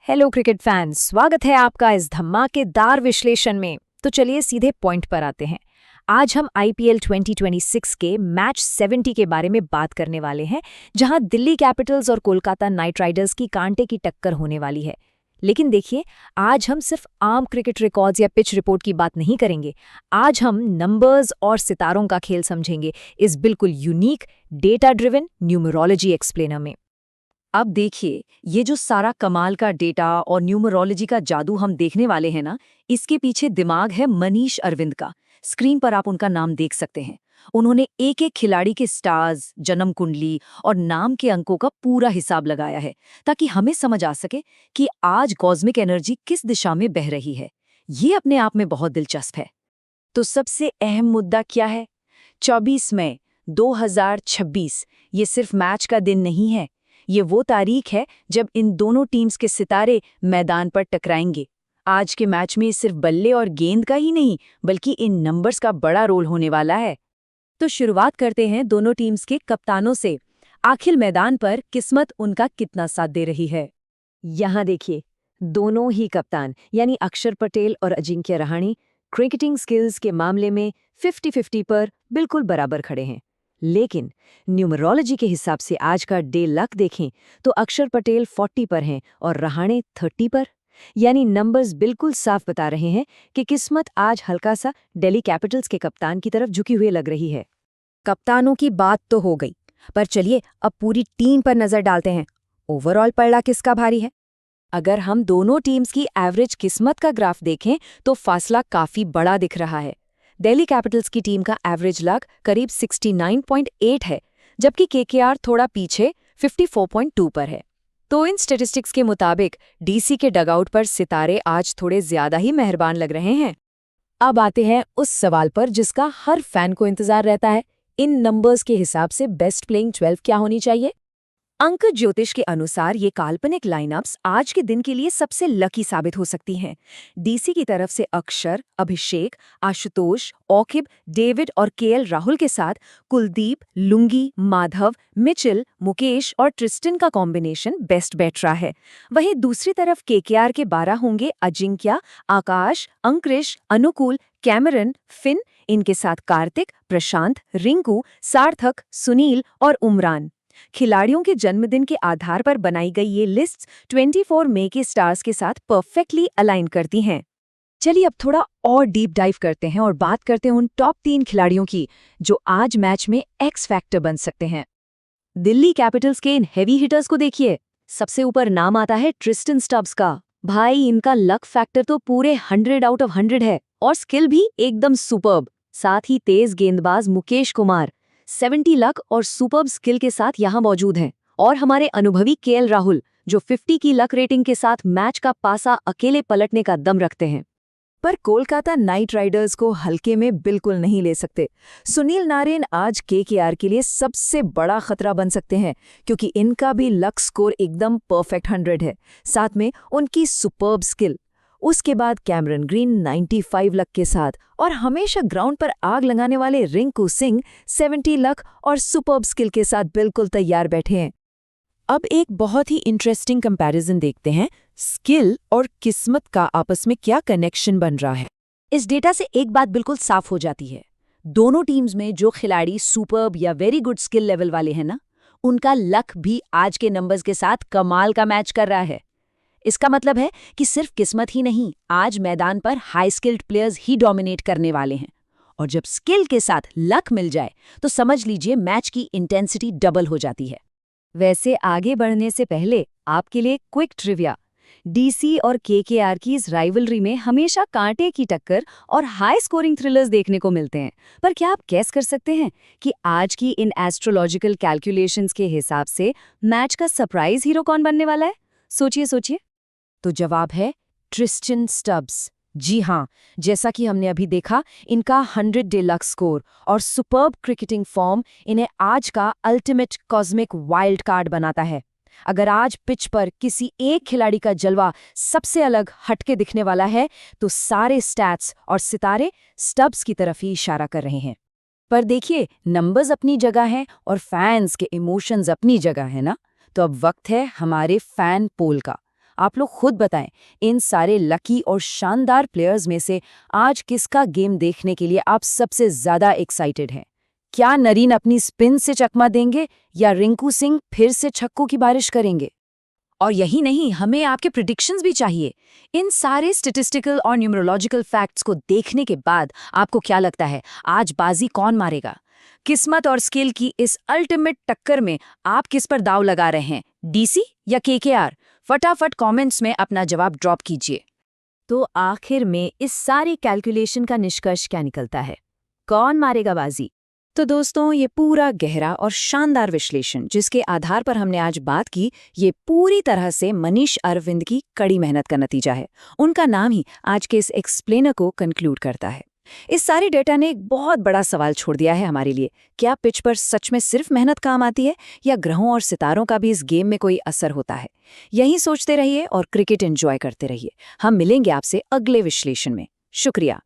Hello cricket fans, स्वागत है आपका इस धमाकेदार विश्लेषण में। तो चलिए सीधे पॉइंट पर आते हैं। आज हम आईपीएल 2026 के मैच 70 के बारे में बात करने वाले हैं, जहां दिल्ली कैपिटल्स और कोलकाता नाइट राइडर्स की कांटे की टक्कर होने वाली है। लेकिन देखिए, आज हम सिर्फ आम क्रिकेट रिकॉर्ड्स या पिच रिपोर्ट की बात नहीं करेंगे। आज हम नंबर्स और सितारों का खेल समझेंगे इस बिल्कुल unique data driven numerology explainer में। अब देखिए, ये जो सारा कमाल का डेटा और न्यूमरोलॉजी का जादू हम देखने वाले हैं ना, इसके पीछे दिमाग है मनीष अरविंद का। स्क्रीन पर आप उनका नाम देख सकते हैं। उन्होंने एक एक खिलाड़ी के स्टार्स, जन्म कुंडली और नाम के अंकों का पूरा हिसाब लगाया है, ताकि हमें समझ आ सके कि आज कॉस्मिक एनर्जी किस दिशा में बह रही है। ये अपने आप में बहुत दिलचस्प है। तो सबसे अहम मुद्दा क्या है? 24 मई 2026 ये सिर्फ मैच का दिन नहीं है। ये वो तारीख है जब इन दोनों टीम्स के सितारे मैदान पर टकराएंगे। आज के मैच में सिर्फ बल्ले और गेंद का ही नहीं, बल्कि इन नंबर्स का बड़ा रोल होने वाला है। तो शुरुआत करते हैं दोनों टीम्स के कप्तानों से। आखिर मैदान पर किस्मत उनका कितना साथ दे रही है। यहाँ देखिए, दोनों ही कप्तान यानी अक्षर पटेल और अजिंक्य रहाणे क्रिकेटिंग स्किल्स के मामले में 50-50 पर बिल्कुल बराबर खड़े हैं। लेकिन न्यूमरोलॉजी के हिसाब से आज का डे लक देखें तो अक्षर पटेल 40 पर हैं और रहाणे 30 पर। यानी नंबर्स बिल्कुल साफ बता रहे हैं कि किस्मत आज हल्का सा दिल्ली कैपिटल्स के कप्तान की तरफ झुकी हुई लग रही है। कप्तानों की बात तो हो गई, पर चलिए अब पूरी टीम पर नजर डालते हैं। ओवरऑल पलड़ा किसका भारी है? अगर हम दोनों टीम्स की एवरेज किस्मत का ग्राफ देखें तो फासला काफी बड़ा दिख रहा है। दिल्ली कैपिटल्स की टीम का एवरेज लक करीब 69.8 है, जबकि केकेआर थोड़ा पीछे 54.2 पर है। तो इन स्टैटिस्टिक्स के मुताबिक डीसी के डगआउट पर सितारे आज थोड़े ज्यादा ही मेहरबान लग रहे हैं। अब आते हैं उस सवाल पर जिसका हर फैन को इंतजार रहता है। इन नंबर्स के हिसाब से बेस्ट प्लेइंग 12 क्या होनी चाहिए? अंक ज्योतिष के अनुसार ये काल्पनिक लाइनअप्स आज के दिन के लिए सबसे लकी साबित हो सकती हैं। डीसी की तरफ से अक्षर, अभिषेक, आशुतोष, औकिब, डेविड और केएल राहुल के साथ कुलदीप, लुंगी, माधव, मिचेल, मुकेश और ट्रिस्टन का कॉम्बिनेशन बेस्ट बैठ रहा है। वहीं दूसरी तरफ केकेआर के 12 होंगे अजिंक्य, आकाश, अंकृश, अनुकूल, कैमरन, फिन, इनके साथ कार्तिक, प्रशांत, रिंकू, सार्थक, सुनील और उमरान। खिलाड़ियों के जन्मदिन के आधार पर बनाई गई ये लिस्ट्स 24 मई के स्टार्स के साथ परफेक्टली अलाइन करती हैं। चलिए अब थोड़ा और डीप डाइव करते हैं और बात करते हैं उन टॉप 3 खिलाड़ियों की जो आज मैच में एक्स फैक्टर बन सकते हैं। दिल्ली कैपिटल्स के इन हेवी हिटर्स को देखिए। सबसे ऊपर नाम आता है ट्रिस्टन स्टब्स का। भाई, इनका लक फैक्टर तो पूरे 100 आउट ऑफ 100 है और स्किल भी एकदम सुपर्ब। साथ ही तेज गेंदबाज मुकेश कुमार 70 लक और सुपर्ब स्किल के साथ यहां मौजूद हैं। और हमारे अनुभवी केएल राहुल जो 50 की लक रेटिंग के साथ मैच का पासा अकेले पलटने का दम रखते हैं। पर कोलकाता नाइट राइडर्स को हल्के में बिल्कुल नहीं ले सकते। सुनील नारायण आज केकेआर के लिए सबसे बड़ा खतरा बन सकते हैं, क्योंकि इनका भी लक स्कोर एकदम परफेक्ट 100 है, साथ में उनकी सुपर्ब स्किल। उसके बाद कैमरन ग्रीन 95 लक के साथ और हमेशा ग्राउंड पर आग लगाने वाले रिंकू सिंह 70 लक और सुपर्ब स्किल के साथ बिल्कुल तैयार बैठे हैं। अब एक बहुत ही इंटरेस्टिंग कंपैरिजन देखते हैं, स्किल और किस्मत का आपस में क्या कनेक्शन बन रहा है। इस डेटा से एक बात बिल्कुल साफ हो जाती है। दोनों टीम्स में जो खिलाड़ी सुपर्ब या वेरी गुड स्किल लेवल वाले हैं ना, उनका लक भी आज के नंबर्स के साथ कमाल का मैच कर रहा है। इसका मतलब है कि सिर्फ किस्मत ही नहीं, आज मैदान पर हाई स्किल्ड प्लेयर्स ही डोमिनेट करने वाले हैं। और जब स्किल के साथ लक मिल जाए तो समझ लीजिए मैच की इंटेंसिटी डबल हो जाती है। वैसे आगे बढ़ने से पहले आपके लिए क्विक ट्रिविया। डीसी और केकेआर की इस राइवलरी में हमेशा कांटे की टक्कर और हाई स्कोरिंग थ्रिलर्स देखने को मिलते हैं। पर क्या आप गैस कर सकते हैं कि आज की इन एस्ट्रोलॉजिकल कैलकुलेशंस के हिसाब से मैच का सरप्राइज हीरो कौन बनने वाला है? सोचिए सोचिए। तो जवाब है ट्रिस्टन स्टब्स। जी हाँ, जैसा कि हमने अभी देखा, इनका 100 डे लक स्कोर और सुपर्ब क्रिकेटिंग फॉर्म इन्हें आज का अल्टीमेट कॉस्मिक वाइल्ड कार्ड बनाता है। अगर आज पिच पर किसी एक खिलाड़ी का जलवा सबसे अलग हटके दिखने वाला है, तो सारे स्टैट्स और सितारे स्टब्स की तरफ ही इशारा कर रहे हैं। पर देखिए, नंबर्स अपनी जगह हैं और फैंस के इमोशंस अपनी जगह है ना। तो अब वक्त है हमारे फैन पोल का। आप लोग खुद बताएं, इन सारे लकी और शानदार प्लेयर्स में से आज किसका गेम देखने के लिए आप सबसे ज्यादा एक्साइटेड हैं? क्या नरीन अपनी स्पिन से चकमा देंगे या रिंकू सिंह फिर से छक्कों की बारिश करेंगे? और यही नहीं, हमें आपके प्रिडिक्शंस भी चाहिए। इन सारे स्टैटिस्टिकल और न्यूमरोलॉजिकल फैक्ट्स को देखने के बाद आपको क्या लगता है, आज बाजी कौन मारेगा? किस्मत और स्किल की इस अल्टीमेट टक्कर में आप किस पर दाव लगा रहे हैं, डीसी या केकेआर? फटाफट कमेंट्स में अपना जवाब ड्रॉप कीजिए। तो आखिर में इस सारी कैलकुलेशन का निष्कर्ष क्या निकलता है? कौन मारेगा बाजी? तो दोस्तों, ये पूरा गहरा और शानदार विश्लेषण जिसके आधार पर हमने आज बात की, ये पूरी तरह से मनीष अरविंद की कड़ी मेहनत का नतीजा है। उनका नाम ही आज के इस एक्सप्लेनर को कंक्लूड करता है। इस सारे डेटा ने एक बहुत बड़ा सवाल छोड़ दिया है हमारे लिए। क्या पिच पर सच में सिर्फ मेहनत काम आती है या ग्रहों और सितारों का भी इस गेम में कोई असर होता है? यही सोचते रहिए और क्रिकेट एंजॉय करते रहिए। हम मिलेंगे आपसे अगले विश्लेषण में। शुक्रिया।